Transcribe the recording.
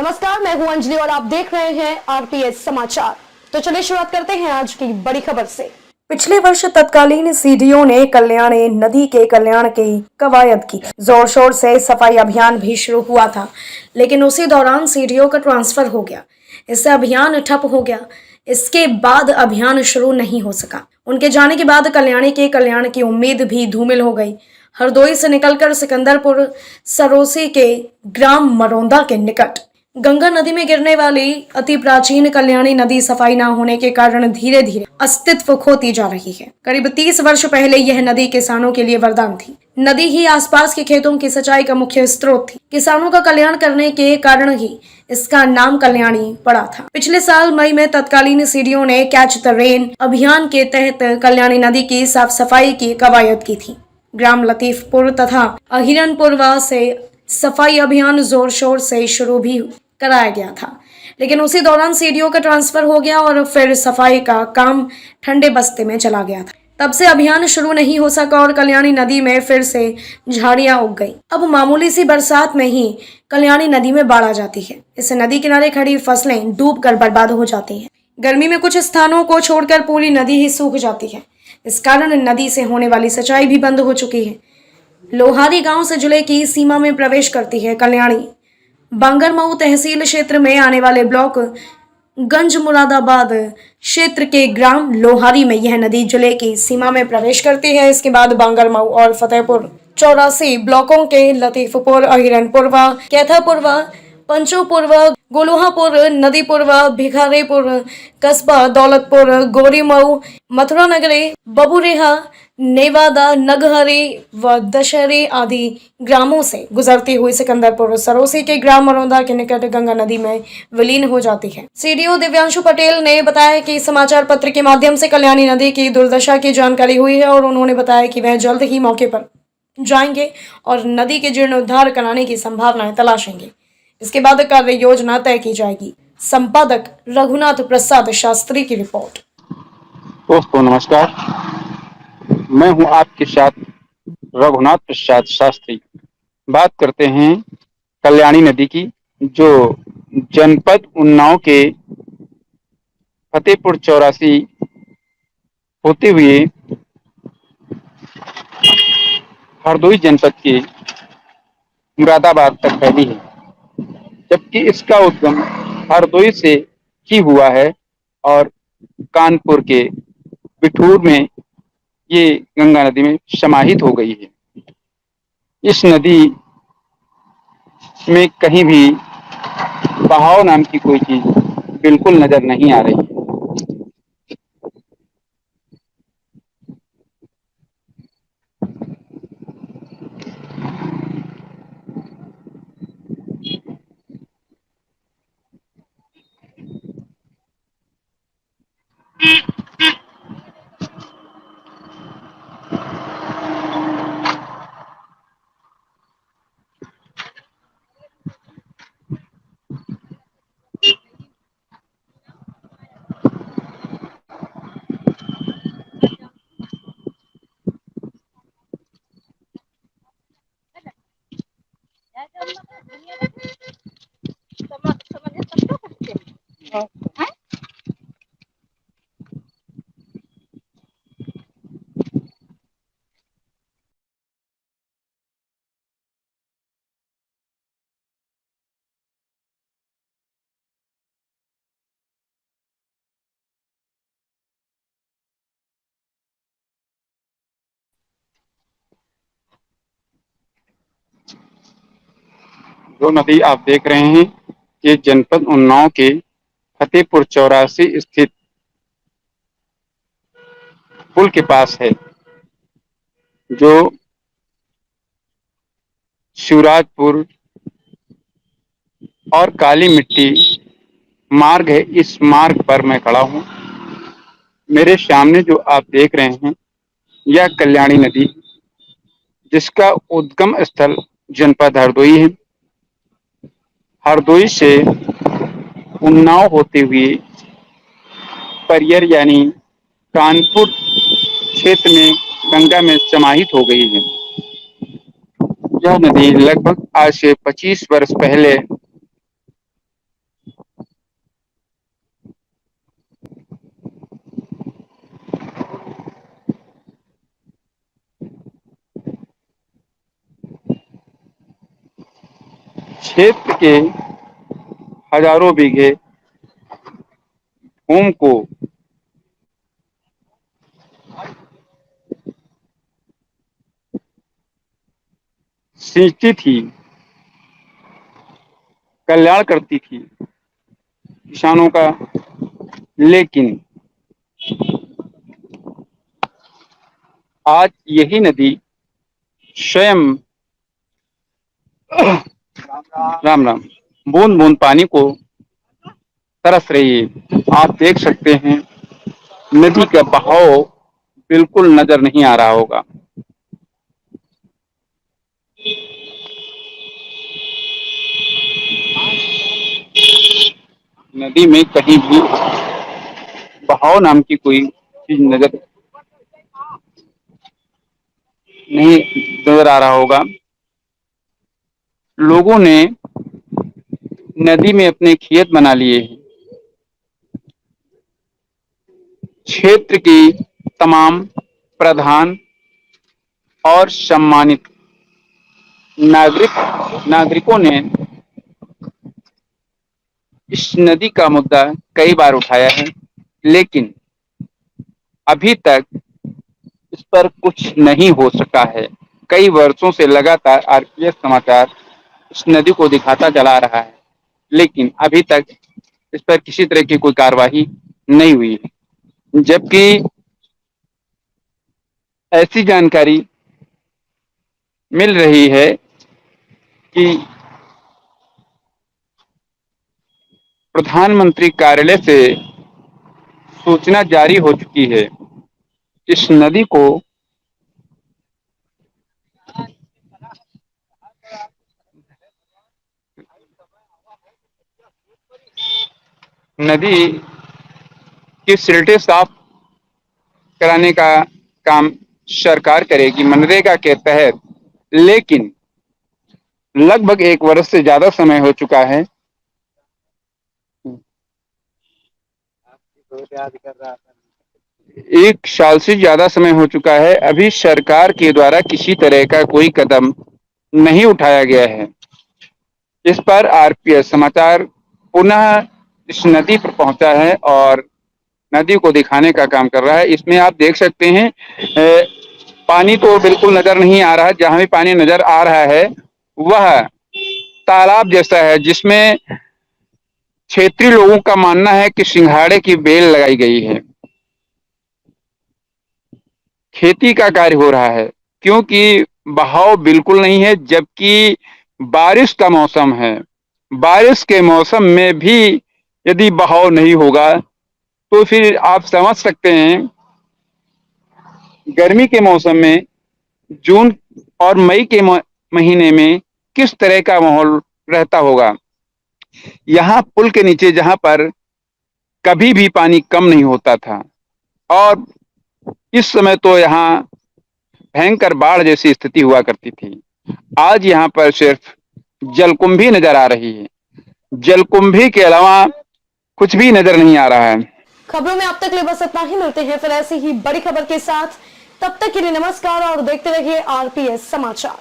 नमस्कार, मैं हूं अंजलि और आप देख रहे हैं आरपीएस समाचार। तो चलिए शुरुआत करते हैं आज की बड़ी खबर से। पिछले वर्ष तत्कालीन सीडीओ ने कल्याणी नदी के कल्याण की कवायद की। जोर शोर से सफाई अभियान भी शुरू हुआ था, लेकिन उसी दौरान सीडीओ का ट्रांसफर हो गया। इससे अभियान ठप हो गया। इसके बाद अभियान शुरू नहीं हो सका। उनके जाने के बाद कल्याणी के कल्याण की उम्मीद भी धूमिल हो गई। हरदोई से निकलकर सिकंदरपुर सरोसी के ग्राम मरौंदा के निकट गंगा नदी में गिरने वाली अति प्राचीन कल्याणी नदी सफाई न होने के कारण धीरे धीरे अस्तित्व खोती जा रही है। करीब 30 वर्ष पहले यह नदी किसानों के लिए वरदान थी। नदी ही आसपास के खेतों की सिंचाई का मुख्य स्रोत थी। किसानों का कल्याण करने के कारण ही इसका नाम कल्याणी पड़ा था। पिछले साल मई में तत्कालीन सीडीओ ने कैच द रेन अभियान के तहत कल्याणी नदी की साफ सफाई की कवायद की थी। ग्राम लतीफपुर तथा अहिरनपुरवा से सफाई अभियान जोर शोर से शुरू भी कराया गया था, लेकिन उसी दौरान सीडीओ का ट्रांसफर हो गया और फिर सफाई का काम ठंडे बस्ते में चला गया था। तब से अभियान शुरू नहीं हो सका और कल्याणी नदी में फिर से झाड़ियां उग गई। अब मामूली सी बरसात में ही कल्याणी नदी में बाढ़ आ जाती है। इससे नदी किनारे खड़ी फसलें डूबकर बर्बाद हो जाती हैं। गर्मी में कुछ स्थानों को छोड़कर पूरी नदी ही सूख जाती है। इस कारण नदी से होने वाली सिंचाई भी बंद हो चुकी है। लोहारी गांव से जिले की सीमा में प्रवेश करती है कल्याणी। बांगरमऊ तहसील क्षेत्र में आने वाले ब्लॉक गंज मुरादाबाद क्षेत्र के ग्राम लोहारी में यह नदी जिले की सीमा में प्रवेश करती है। इसके बाद बांगरमऊ और फतेहपुर 84 ब्लॉकों के लतीफपुर, अहिरनपुरवा, कैथापुरवा, पंचोपुरवा, गोलुहापुर, नदीपुरवा, भिखारीपुर, कस्बा, दौलतपुर, गोरीमऊ, मथुरा नगरी, बबुरेहा, नेवादा, नगहरी व दशहरी आदि ग्रामों से गुजरती हुई सिकंदरपुर सरोसी के ग्राम मरौंदा के निकट गंगा नदी में विलीन हो जाती है। सीडीओ दिव्यांशु पटेल ने बताया कि समाचार पत्र के माध्यम से कल्याणी नदी की दुर्दशा की जानकारी हुई है और उन्होंने बताया कि वह जल्द ही मौके पर जाएंगे और नदी के जीर्णोद्धार कराने की संभावनाएं तलाशेंगे। इसके बाद कार्य योजना तय की जाएगी। संपादक रघुनाथ प्रसाद शास्त्री की रिपोर्ट। दोस्तों नमस्कार, मैं हूं आपके साथ रघुनाथ प्रसाद शास्त्री। बात करते हैं कल्याणी नदी की, जो जनपद उन्नाव के फतेहपुर 84 होते हुए हरदोई जनपद के मुरादाबाद तक फैली है, जबकि इसका उद्गम हरदोई से ही हुआ है और कानपुर के बिठूर में ये गंगा नदी में समाहित हो गई है। इस नदी में कहीं भी बहाव नाम की कोई चीज बिल्कुल नजर नहीं आ रही है। जो नदी आप देख रहे हैं, ये जनपद उन्नाव के फतेहपुर 84 स्थित पुल के पास है, जो शिवराजपुर और काली मिट्टी मार्ग है। इस मार्ग पर मैं खड़ा हूँ। मेरे सामने जो आप देख रहे हैं, यह कल्याणी नदी, जिसका उद्गम स्थल जनपद हरदोई है। हरदोई से उन्नाव होते हुए परियर यानी कानपुर क्षेत्र में गंगा में समाहित हो गई है। यह नदी लगभग आज से 25 वर्ष पहले क्षेत्र के हजारों बीघे भूमि को सिंचती थी, कल्याण करती थी किसानों का। लेकिन आज यही नदी स्वयं राम राम बूंद बूंद पानी को तरस रही है। आप देख सकते हैं नदी का बहाव बिल्कुल नजर नहीं आ रहा होगा। नदी में कहीं भी बहाव नाम की कोई चीज नहीं नजर आ रहा होगा। लोगों ने नदी में अपने खेत बना लिए हैं। क्षेत्र की तमाम प्रधान और सम्मानित नागरिकों ने इस नदी का मुद्दा कई बार उठाया है, लेकिन अभी तक इस पर कुछ नहीं हो सका है। कई वर्षों से लगातार आरपीएस समाचार इस नदी को दिखाता चला रहा है, लेकिन अभी तक इस पर किसी तरह की कोई कार्रवाई नहीं हुई है। जबकि ऐसी जानकारी मिल रही है कि प्रधानमंत्री कार्यालय से सूचना जारी हो चुकी है। इस नदी को नदी की सिलटे साफ कराने का काम सरकार करेगी मनरेगा के तहत, लेकिन लगभग 1 वर्ष से ज्यादा समय हो चुका है। एक साल से ज्यादा समय हो चुका है, अभी सरकार के द्वारा किसी तरह का कोई कदम नहीं उठाया गया है। इस पर आरपीएस समाचार पुनः इस नदी पर पहुंचा है और नदी को दिखाने का काम कर रहा है। इसमें आप देख सकते हैं पानी तो बिल्कुल नजर नहीं आ रहा है। जहां भी पानी नजर आ रहा है वह तालाब जैसा है, जिसमें क्षेत्रीय लोगों का मानना है कि सिंघाड़े की बेल लगाई गई है। खेती का कार्य हो रहा है क्योंकि बहाव बिल्कुल नहीं है, जबकि बारिश का मौसम है। बारिश के मौसम में भी यदि बहाव नहीं होगा तो फिर आप समझ सकते हैं गर्मी के मौसम में जून और मई के महीने में किस तरह का माहौल रहता होगा। यहाँ पुल के नीचे जहां पर कभी भी पानी कम नहीं होता था, और इस समय तो यहाँ भयंकर बाढ़ जैसी स्थिति हुआ करती थी। आज यहाँ पर सिर्फ जलकुंभी नजर आ रही है। जलकुंभी के अलावा कुछ भी नजर नहीं आ रहा है। खबरों में अब तक लिए बस इतना ही। मिलते हैं फिर ऐसी ही बड़ी खबर के साथ। तब तक के लिए नमस्कार और देखते रहिए आरपीएस समाचार।